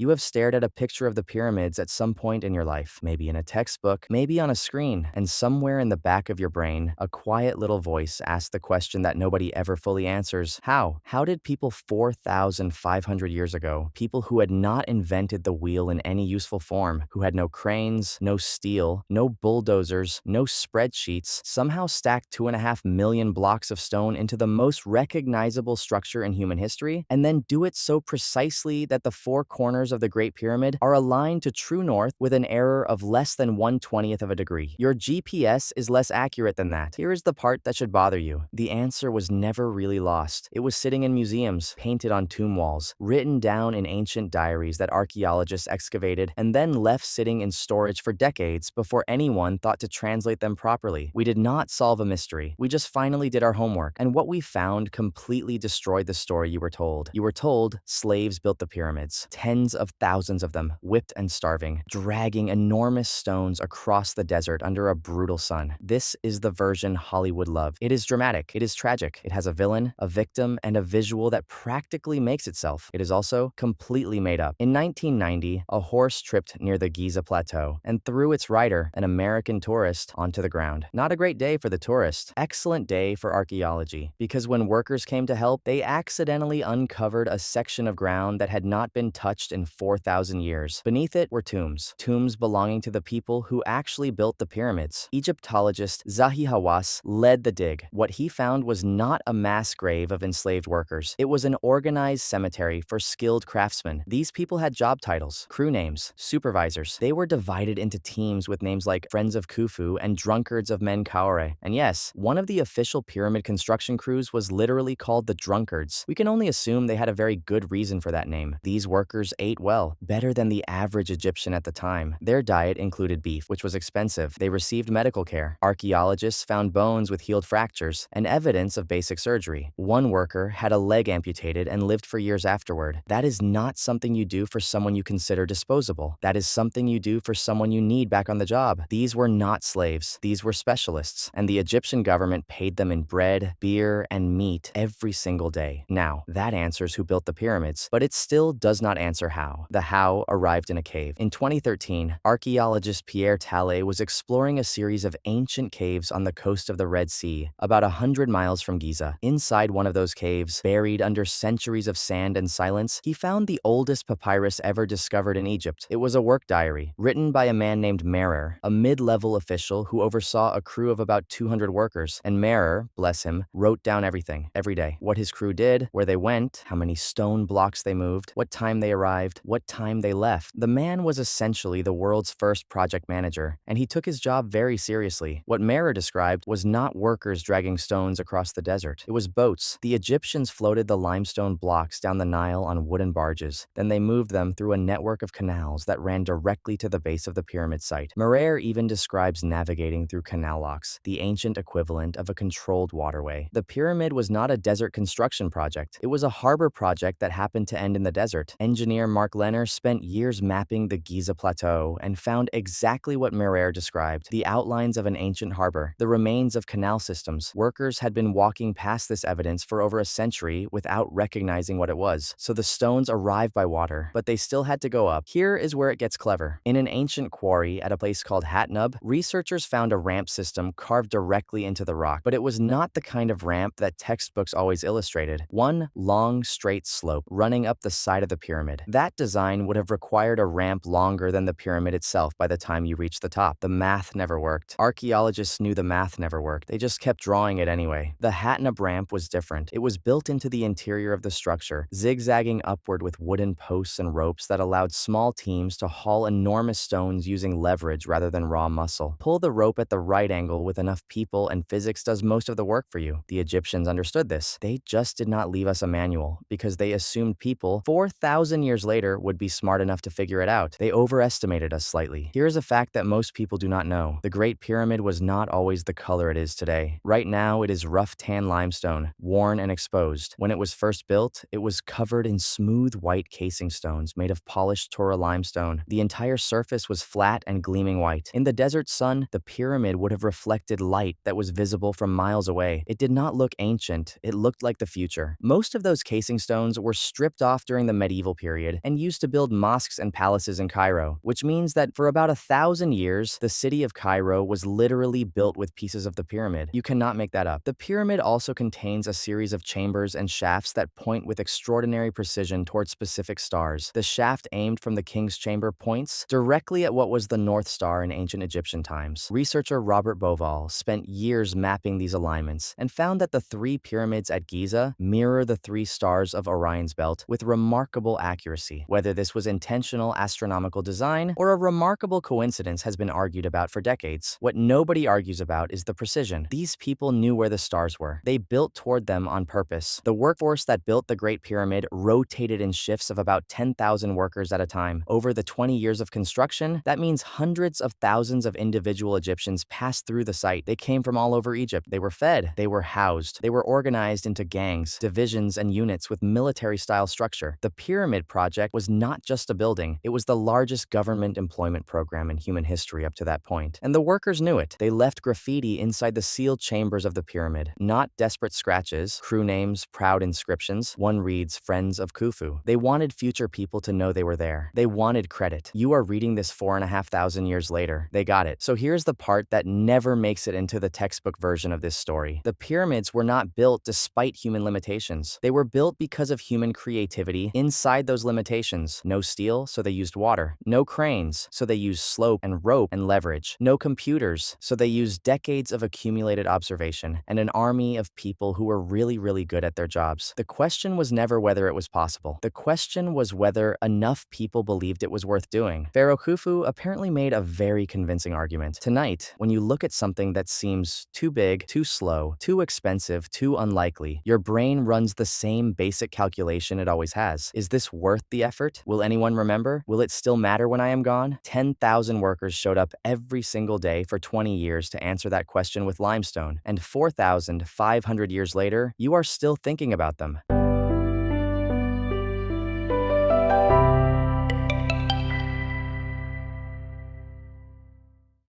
You have stared at a picture of the pyramids at some point in your life, maybe in a textbook, maybe on a screen, and somewhere in the back of your brain, a quiet little voice asks the question that nobody ever fully answers. How? How did people 4,500 years ago, people who had not invented the wheel in any useful form, who had no cranes, no steel, no bulldozers, no spreadsheets, somehow stack 2.5 million blocks of stone into the most recognizable structure in human history, and then do it so precisely that the four corners of the Great Pyramid are aligned to true north with an error of less than 1/20th of a degree? Your GPS is less accurate than that. Here is the part that should bother you. The answer was never really lost. It was sitting in museums, painted on tomb walls, written down in ancient diaries that archaeologists excavated, and then left sitting in storage for decades before anyone thought to translate them properly. We did not solve a mystery. We just finally did our homework, and what we found completely destroyed the story you were told. You were told slaves built the pyramids, tens of thousands of them, whipped and starving, dragging enormous stones across the desert under a brutal sun. This is the version Hollywood loved. It is dramatic, it is tragic, it has a villain, a victim, and a visual that practically makes itself. It is also completely made up. In 1990, a horse tripped near the Giza plateau and threw its rider, an American tourist, onto the ground. Not a great day for the tourist. Excellent day for archaeology, because when workers came to help, they accidentally uncovered a section of ground that had not been touched in 4,000 years. Beneath it were tombs belonging to the people who actually built the pyramids. Egyptologist Zahi Hawass led the dig. What he found was not a mass grave of enslaved workers. It was an organized cemetery for skilled craftsmen. These people had job titles, crew names, supervisors. They were divided into teams with names like Friends of Khufu and Drunkards of Menkaure. And yes, one of the official pyramid construction crews was literally called the Drunkards. We can only assume they had a very good reason for that name. These workers ate well, better than the average Egyptian at the time. Their diet included beef, which was expensive. They received medical care. Archaeologists found bones with healed fractures and evidence of basic surgery. One worker had a leg amputated and lived for years afterward. That is not something you do for someone you consider disposable. That is something you do for someone you need back on the job. These were not slaves. These were specialists, and the Egyptian government paid them in bread, beer, and meat every single day. Now, that answers who built the pyramids, but it still does not answer how. The how arrived in a cave. In 2013, archaeologist Pierre Tallet was exploring a series of ancient caves on the coast of the Red Sea, about 100 miles from Giza. Inside one of those caves, buried under centuries of sand and silence, he found the oldest papyrus ever discovered in Egypt. It was a work diary, written by a man named Merer, a mid-level official who oversaw a crew of about 200 workers. And Merer, bless him, wrote down everything, every day. What his crew did, where they went, how many stone blocks they moved, what time they arrived, what time they left. The man was essentially the world's first project manager, and he took his job very seriously. What Merer described was not workers dragging stones across the desert. It was boats. The Egyptians floated the limestone blocks down the Nile on wooden barges. Then they moved them through a network of canals that ran directly to the base of the pyramid site. Merer even describes navigating through canal locks, the ancient equivalent of a controlled waterway. The pyramid was not a desert construction project. It was a harbor project that happened to end in the desert. Engineer Mark Lenner spent years mapping the Giza plateau and found exactly what Merer described: the outlines of an ancient harbor, the remains of canal systems. Workers had been walking past this evidence for over a century without recognizing what it was. So the stones arrived by water, but they still had to go up. Here is where it gets clever. In an ancient quarry at a place called Hatnub, researchers found a ramp system carved directly into the rock, but it was not the kind of ramp that textbooks always illustrated. One long, straight slope running up the side of the pyramid. That design would have required a ramp longer than the pyramid itself by the time you reached the top. The math never worked. Archaeologists knew the math never worked. They just kept drawing it anyway. The Hatnub ramp was different. It was built into the interior of the structure, zigzagging upward with wooden posts and ropes that allowed small teams to haul enormous stones using leverage rather than raw muscle. Pull the rope at the right angle with enough people and physics does most of the work for you. The Egyptians understood this. They just did not leave us a manual because they assumed people 4,000 years later would be smart enough to figure it out. They overestimated us slightly. Here is a fact that most people do not know. The Great Pyramid was not always the color it is today. Right now, it is rough tan limestone, worn and exposed. When it was first built, it was covered in smooth white casing stones made of polished Tora limestone. The entire surface was flat and gleaming white. In the desert sun, the pyramid would have reflected light that was visible from miles away. It did not look ancient. It looked like the future. Most of those casing stones were stripped off during the medieval period and used to build mosques and palaces in Cairo, which means that for about 1,000 years, the city of Cairo was literally built with pieces of the pyramid. You cannot make that up. The pyramid also contains a series of chambers and shafts that point with extraordinary precision towards specific stars. The shaft aimed from the king's chamber points directly at what was the North Star in ancient Egyptian times. Researcher Robert Bauval spent years mapping these alignments and found that the three pyramids at Giza mirror the three stars of Orion's belt with remarkable accuracy. Whether this was intentional astronomical design or a remarkable coincidence has been argued about for decades. What nobody argues about is the precision. These people knew where the stars were. They built toward them on purpose. The workforce that built the Great Pyramid rotated in shifts of about 10,000 workers at a time. Over the 20 years of construction, that means hundreds of thousands of individual Egyptians passed through the site. They came from all over Egypt. They were fed. They were housed. They were organized into gangs, divisions, and units with military-style structure. The Pyramid Project was not just a building. It was the largest government employment program in human history up to that point. And the workers knew it. They left graffiti inside the sealed chambers of the pyramid. Not desperate scratches, crew names, proud inscriptions. One reads, Friends of Khufu. They wanted future people to know they were there. They wanted credit. You are reading this 4,500 years later. They got it. So here's the part that never makes it into the textbook version of this story. The pyramids were not built despite human limitations. They were built because of human creativity inside those limitations. No steel, so they used water. No cranes, so they used slope and rope and leverage. No computers, so they used decades of accumulated observation and an army of people who were really good at their jobs. The question was never whether it was possible. The question was whether enough people believed it was worth doing. Pharaoh Khufu apparently made a very convincing argument. Tonight, when you look at something that seems too big, too slow, too expensive, too unlikely, your brain runs the same basic calculation it always has. Is this worth the effort? Will anyone remember? Will it still matter when I am gone? 10,000 workers showed up every single day for 20 years to answer that question with limestone, and 4,500 years later, you are still thinking about them.